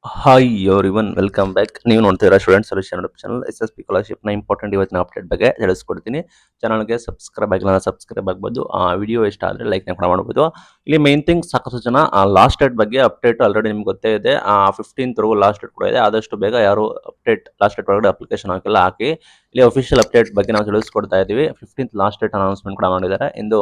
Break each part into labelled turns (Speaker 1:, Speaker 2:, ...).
Speaker 1: Hi everyone welcome back. ನೀವು ನೋಡ್ತಿದ್ದೀರಾ student solution YouTube channel. SSP ಸ್ಕಾಲರ್ಶಿಪ್ನ ಇಂಪಾರ್ಟೆಂಟ್ ಇವತ್ತಿನ ಅಪ್ಡೇಟ್ ಬಗ್ಗೆ ತಿಳಿಸ್ಕೊಡ್ತೀನಿ. ಚಾನಲ್ಗೆ ಸಬ್ಸ್ಕ್ರೈಬ್ ಆಗಿಲ್ಲ ಸಬ್ಸ್ಕ್ರೈಬ್ ಆಗ್ಬೋದು. ವಿಡಿಯೋ ಇಷ್ಟ ಆದರೆ ಲೈಕ್ ಕೂಡ ಮಾಡ್ಬೋದು. ಇಲ್ಲಿ ಮೇನ್ ಥಿಂಗ್ ಸಾಕಷ್ಟು ಜನ ಲಾಸ್ಟ್ ಡೇಟ್ ಬಗ್ಗೆ ಅಪ್ಡೇಟ್ ಆಲ್ರೆಡಿ ನಿಮ್ಗೆ ಗೊತ್ತೇ ಇದೆ. 15th ಲಾಸ್ಟ್ ಡೇಟ್ ಕೂಡ ಇದೆ. ಆದಷ್ಟು ಬೇಗ ಯಾರು ಅಪ್ಡೇಟ್ ಲಾಸ್ಟ್ ಡೇಟ್ ಒಳಗಡೆ ಅಪ್ಲಿಕೇಶನ್ ಹಾಕಿ ಇಲ್ಲಿ ಅಫಿಷಿಯಲ್ ಅಪ್ಡೇಟ್ ಬಗ್ಗೆ ನಾವು ತಿಳಿಸ್ಕೊಡ್ತಾ ಇದ್ದೀವಿ. 15th ಲಾಸ್ಟ್ ಡೇಟ್ ಅನೌನ್ಸ್ಮೆಂಟ್ ಕೂಡ ಮಾಡಿದ್ದಾರೆ. ಇಂದು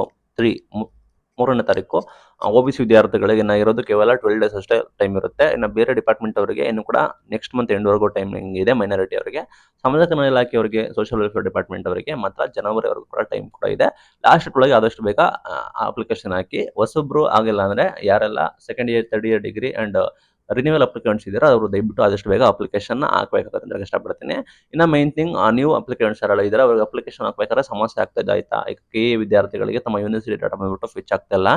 Speaker 1: 3ನೇ ತಾರೀಕು OBC ವಿದ್ಯಾರ್ಥಿಗಳಿಗೆ ಇರೋದು ಕೇವಲ 12 ಡೇಸ್ ಅಷ್ಟೇ ಟೈಮ್ ಇರುತ್ತೆ. ಇನ್ನು ಬೇರೆ ಡಿಪಾರ್ಟ್ಮೆಂಟ್ ಅವರಿಗೆ ಇನ್ನು ಕೂಡ ನೆಕ್ಸ್ಟ್ ಮಂತ್ ಎಂಡ್ವರೆಗೂ ಟೈಮಿಂಗ್ ಇದೆ. ಮೈನಾರಿಟಿ ಅವರಿಗೆ, ಸಮಾಜ ಕಲ್ಯಾಣ ಇಲಾಖೆಯವರಿಗೆ, ಸೋಷಿಯಲ್ ವೆಲ್ಫೇರ್ ಡಿಪಾರ್ಟ್ಮೆಂಟ್ ಅವರಿಗೆ ಮಾತ್ರ ಜನವರಿವರೆಗೂ ಕೂಡ ಟೈಮ್ ಕೂಡ ಇದೆ. ಲಾಸ್ಟ್ ಒಳಗೆ ಆದಷ್ಟು ಬೇಗ ಅಪ್ಲಿಕೇಶನ್ ಹಾಕಿ. ಹೊಸಬ್ರು ಆಗಿಲ್ಲ ಅಂದ್ರೆ ಯಾರೆಲ್ಲ second year, third year degree and renewal applicants ಇದ್ದಾರೆ ಅವರು ದಯವಿಟ್ಟು ಆದಷ್ಟು ಬೇಗ ಅಪ್ಲಿಕೇಶನ್ ಹಾಕಬೇಕಾಗುತ್ತೆ ಅಂತ ಇಷ್ಟಪಡ್ತೀನಿ. ಇನ್ನು ಮೈನ್ ಥಿಂಗ್ ನ್ಯೂ ಅಪ್ಲಿಕೆಂಟ್ಸ್ ಯಾರೆಲ್ಲ ಇದ್ದಾರೆ ಅವ್ರಿಗೆ ಅಪ್ಲಿಕೇಶನ್ ಹಾಕ್ಬೇಕಾದ್ರೆ ಸಮಸ್ಯೆ ಆಗ್ತಾ ಇದೆ ಆಯ್ತಾ. ಈಗ KE ವಿದ್ಯಾರ್ಥಿಗಳಿಗೆ ತಮ್ಮ ಯೂನಿವರ್ಸಿಟಿ ಡಾಟಾ ಬಂದ್ಬಿಟ್ಟು ಫಿಚ್ ಆಗ್ತಾ ಇಲ್ಲ.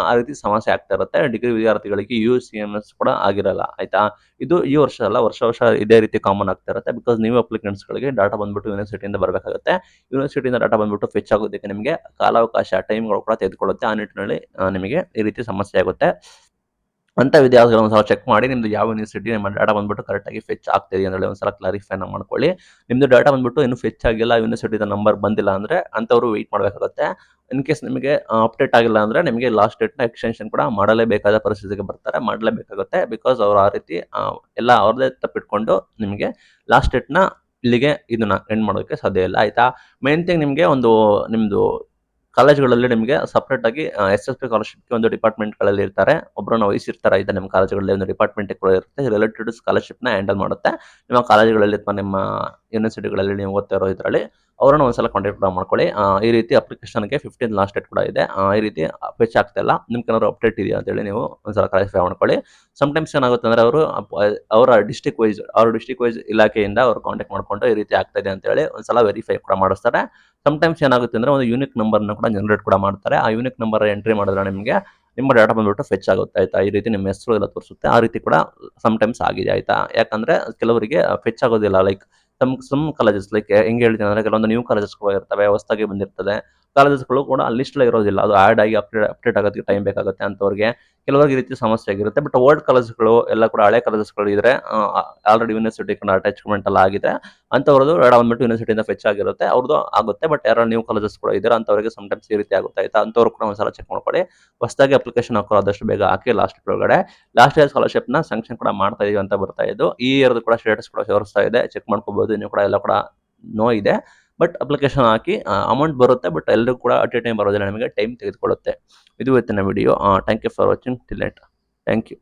Speaker 1: ಆ ರೀತಿ ಸಮಸ್ಯೆ ಆಗ್ತಾ ಇರುತ್ತೆ. ಡಿಗ್ರಿ ವಿದ್ಯಾರ್ಥಿಗಳಿಗೆ UCMS ಕೂಡ ಆಗಿರಲ್ಲ ಆಯ್ತಾ. ಇದು ಈ ವರ್ಷ ಅಲ್ಲ, ವರ್ಷ ಇದೇ ರೀತಿ ಕಾಮನ್ ಆಗ್ತಾ ಇರುತ್ತೆ. ಬಿಕಾಸ್ ನ್ಯೂ ಅಪ್ಲಿಕೆಂಟ್ಸ್ಗಳಿಗೆ ಡಾಟಾ ಬಂದ್ಬಿಟ್ಟು ಯೂನಿವರ್ಸಿಟಿಯಿಂದ ಬರಬೇಕಾಗುತ್ತೆ. ಯೂನಿವರ್ಸಿಟಿಯಿಂದ ಡಾಟಾ ಬಂದ್ಬಿಟ್ಟು ಫೆಚ್ ಆಗೋದಕ್ಕೆ ನಿಮಗೆ ಕಾಲಾವಕಾಶ ಟೈಮ್ಗಳು ಕೂಡ ತೆಗೆದುಕೊಳ್ಳುತ್ತೆ. ಆ ನಿಟ್ಟಿನಲ್ಲಿ ನಿಮಗೆ ಈ ರೀತಿ ಸಮಸ್ಯೆ ಆಗುತ್ತೆ. ಅಂತ ವಿದ್ಯಾರ್ಥಿಗಳು ಒಂದ್ಸಲ ಚೆಕ್ ಮಾಡಿ ನಿಮ್ದು ಯಾವ ಯೂನಿವರ್ಸಿಟಿ ನಿಮ್ಮ ಡಾಟಾ ಬಂದ್ಬಿಟ್ಟು ಕರೆಕ್ಟಾಗಿ ಫೆಚ್ ಆಗ್ತಿದೆ ಅಂತೇಳಿ ಒಂದ್ಸಲ ಕ್ಲಾರಿಫೈನ ಮಾಡ್ಕೊಳ್ಳಿ. ನಿಮ್ದು ಡಾಟಾ ಬಂದ್ಬಿಟ್ಟು ಇನ್ನೂ ಫೆಚ್ ಆಗಿಲ್ಲ, ಯೂನಿವರ್ಸಿಟಿದ ನಂಬರ್ ಬಂದಿಲ್ಲ ಅಂದರೆ ಅಂಥವ್ರು ವೆಯ್ಟ್ ಮಾಡಬೇಕಾಗುತ್ತೆ. ಇನ್ ಕೇಸ್ ನಿಮಗೆ ಅಪ್ಡೇಟ್ ಆಗಿಲ್ಲ ಅಂದರೆ ನಿಮಗೆ ಲಾಸ್ಟ್ ಡೇಟ್ನ ಎಕ್ಸ್ಟೆನ್ಷನ್ ಕೂಡ ಮಾಡಲೇಬೇಕಾದ ಪರಿಸ್ಥಿತಿಗೆ ಮಾಡಲೇಬೇಕಾಗುತ್ತೆ. ಬಿಕಾಸ್ ಅವರು ಆ ರೀತಿ ಎಲ್ಲ ಅವ್ರದ್ದೇ ತಪ್ಪಿಟ್ಕೊಂಡು ನಿಮಗೆ ಲಾಸ್ಟ್ ಡೇಟ್ನ ಇಲ್ಲಿಗೆ ಇದನ್ನ ಎಂಡ್ ಮಾಡೋದಕ್ಕೆ ಸಾಧ್ಯ ಇಲ್ಲ ಆಯಿತಾ. ಮೇನ್ ಥಿಂಗ್ ನಿಮಗೆ ನಿಮ್ಮದು ಕಾಲೇಜುಗಳಲ್ಲಿ ನಿಮಗೆ ಸಪ್ರೇಟ್ ಆಗಿ SSP ಸ್ಕಾಲರ್ಶಿಪ್ಗೆ ಒಂದು ಡಿಪಾರ್ಟ್ಮೆಂಟ್ಗಳಲ್ಲಿ ಇರ್ತಾರೆ, ಒಬ್ಬರನ್ನ ವಹಿಸಿರ್ತಾರೆ ಆಯ್ತಾ. ನಿಮ್ಮ ಕಾಲೇಜುಗಳಲ್ಲಿ ಒಂದು ಡಿಪಾರ್ಟ್ಮೆಂಟ್ ಕೂಡ ಇರುತ್ತೆ, ರಿಲೇಟೆಡ್ ಸ್ಕಾಲರ್ಶಿಪ್ನ ಹ್ಯಾಂಡಲ್ ಮಾಡುತ್ತೆ. ನಿಮ್ಮ ಕಾಲೇಜುಗಳಲ್ಲಿ ಅಥವಾ ನಿಮ್ಮ ಯೂನಿವರ್ಸಿಟಿಗಳಲ್ಲಿ ನೀವು ಓದ್ತಾ ಇರೋ ಇದರಲ್ಲಿ ಅವರನ್ನು ಒಂದ್ಸಲ ಕಾಂಟ್ಯಾಕ್ಟ್ ಕೂಡ ಮಾಡ್ಕೊಳ್ಳಿ. ಈ ರೀತಿ ಅಪ್ಲಿಕೇಶನ್ಗೆ 15th ಲಾಸ್ಟ್ ಡೇಟ್ ಕೂಡ ಇದೆ. ಈ ರೀತಿ ಫೆಚ್ ಆಗ್ತಾ ಇಲ್ಲ, ನಿಮ್ಗೆ ಏನಾದ್ರು ಅಪ್ಡೇಟ್ ಇದೆಯಾ ಅಂತೇಳಿ ನೀವು ಒಂದ್ಸಲ ಕ್ಲಾರಿಫೈ ಮಾಡ್ಕೊಳ್ಳಿ. ಸಮ್ಟೈಮ್ಸ್ ಏನಾಗುತ್ತೆ ಅಂದರೆ ಅವರ ಡಿಸ್ಟಿಕ್ ವೈಸ್ ಇಲಾಖೆಯಿಂದ ಅವರು ಕಾಂಟ್ಯಾಕ್ಟ್ ಮಾಡ್ಕೊಂಡು ಈ ರೀತಿ ಆಗ್ತಾ ಇದೆ ಅಂತೇಳಿ ಒಂದ್ಸಲ ವೆರಿಫೈ ಕೂಡ ಮಾಡಿಸ್ತಾರೆ. ಸಮ್ಟೈಮ್ಸ್ ಏನಾಗುತ್ತೆ ಅಂದರೆ ಒಂದು ಯೂನಿಕ್ ನಂಬರ್ನ ಕೂಡ ಜನರೇಟ್ ಕೂಡ ಮಾಡ್ತಾರೆ. ಆ ಯೂನಿಕ್ ನಂಬರ್ ಎಂಟ್ರಿ ಮಾಡಿದ್ರೆ ನಿಮ್ಮ ಡಾಟಾ ಬಂದ್ಬಿಟ್ಟು ಫೆಚ್ ಆಗುತ್ತೆ ಆಯ್ತಾ. ಈ ರೀತಿ ನಿಮ್ಮ ಹೆಸರು ಎಲ್ಲ ತೋರಿಸುತ್ತೆ. ಆ ರೀತಿ ಕೂಡ ಸಮ್ಟೈಮ್ಸ್ ಆಗಿದೆ ಆಯ್ತಾ. ಯಾಕಂದ್ರೆ ಕೆಲವರಿಗೆ ಫೆಚ್ ಆಗೋದಿಲ್ಲ. ಲೈಕ್ ಸಮ್ ಕಾಲೇಜಸ್ ಲೈಕ್ ಹೆಂಗೆ ಹೇಳ್ತೀನಿ ಅಂದರೆ ಕೆಲವೊಂದು ನ್ಯೂ ಕಾಲೇಜಸ್ಗಳು ಇರ್ತವೆ, ಹೊಸದಾಗಿ ಬಂದಿರ್ತದೆ. ಕಾಲೇಜಸ್ಗಳು ಕೂಡ ಆ ಲಿಸ್ಟಲ್ಲಿ ಇರೋದಿಲ್ಲ, ಅದು ಆ್ಯಡ್ ಆಗಿ ಅಪ್ಡೇಟ್ ಆಗೋದಕ್ಕೆ ಟೈಮ್ ಬೇಕಾಗುತ್ತೆ ಅಂಥವ್ರಿಗೆ. ಕೆಲವರಿಗೆ ಈ ರೀತಿ ಸಮಸ್ಯೆ ಆಗಿರುತ್ತೆ. ಬಟ್ ಓಲ್ಡ್ ಕಾಲೇಜಸ್ಗಳು ಎಲ್ಲ ಕೂಡ ಹಳೆ ಕಾಲೇಜಸ್ಗಳು ಇದ್ರೆ ಆಲ್ರೆಡಿ ಯೂನಿವರ್ಸಿಟಿ ಅಟ್ಯಾಚ್ಮೆಂಟ್ ಎಲ್ಲ ಆಗಿದೆ ಅಂಥವ್ರದ್ದು ಡಾಟಾ ಬಂದ್ಬಿಟ್ಟು ಯೂನಿವರ್ಸಿಟಿಯಿಂದ ಫೆಚ್ ಆಗಿರುತ್ತೆ, ಅವ್ರದ್ದು ಆಗುತ್ತೆ. ಬಟ್ ಯಾರೋ ನ್ಯೂ ಕಾಲೇಜಸ್ ಕೂಡ ಇದ್ದಾರೆ ಅಂಥವ್ರಿಗೆ ಸಮ್ಟೈಮ್ಸ್ ಈ ರೀತಿ ಆಗುತ್ತೆ ಆಯ್ತಾ. ಅಂಥವ್ರು ಕೂಡ ಒಂದ್ಸಲ ಚೆಕ್ ಮಾಡ್ಕೊಳ್ಳಿ. ಹೊಸದಾಗಿ ಅಪ್ಲಿಕೇಶನ್ ಹಾಕೋರು ಆದಷ್ಟು ಬೇಗ ಹಾಕಿ. ಲಾಸ್ಟ್ ಒಳಗಡೆ ಲಾಸ್ಟ್ ಇಯರ್ ಸ್ಕಾಲರ್ಶಿಪ್ನ ಸ್ಯಾಂಕ್ಷನ್ ಕೂಡ ಮಾಡ್ತಾ ಇದೀವಿ ಅಂತ ಬರ್ತಾ ಇದ್ದು. ಈ ಇಯರ್ದು ಕೂಡ ಸ್ಟೇಟಸ್ ಕೂಡ ತೋರಿಸ್ತಾ ಇದೆ, ಚೆಕ್ ಮಾಡ್ಕೋಬಹುದು. ನೀವು ಕೂಡ ಎಲ್ಲ ಕೂಡ ನೋ ಇದೆ. ಬಟ್ ಅಪ್ಲಿಕೇಶನ್ ಹಾಕಿ ಅಮೌಂಟ್ ಬರುತ್ತೆ. ಬಟ್ ಎಲ್ಲರಿಗೂ ಕೂಡ ಅಟ್ ಎ ಟೈಮ್ ಬರೋದಿಲ್ಲ, ನಿಮಗೆ ಟೈಮ್ ತೆಗೆದುಕೊಳ್ಳುತ್ತೆ. ಇದು ಇವತ್ತಿನ video. Thank you for watching till net. Thank you.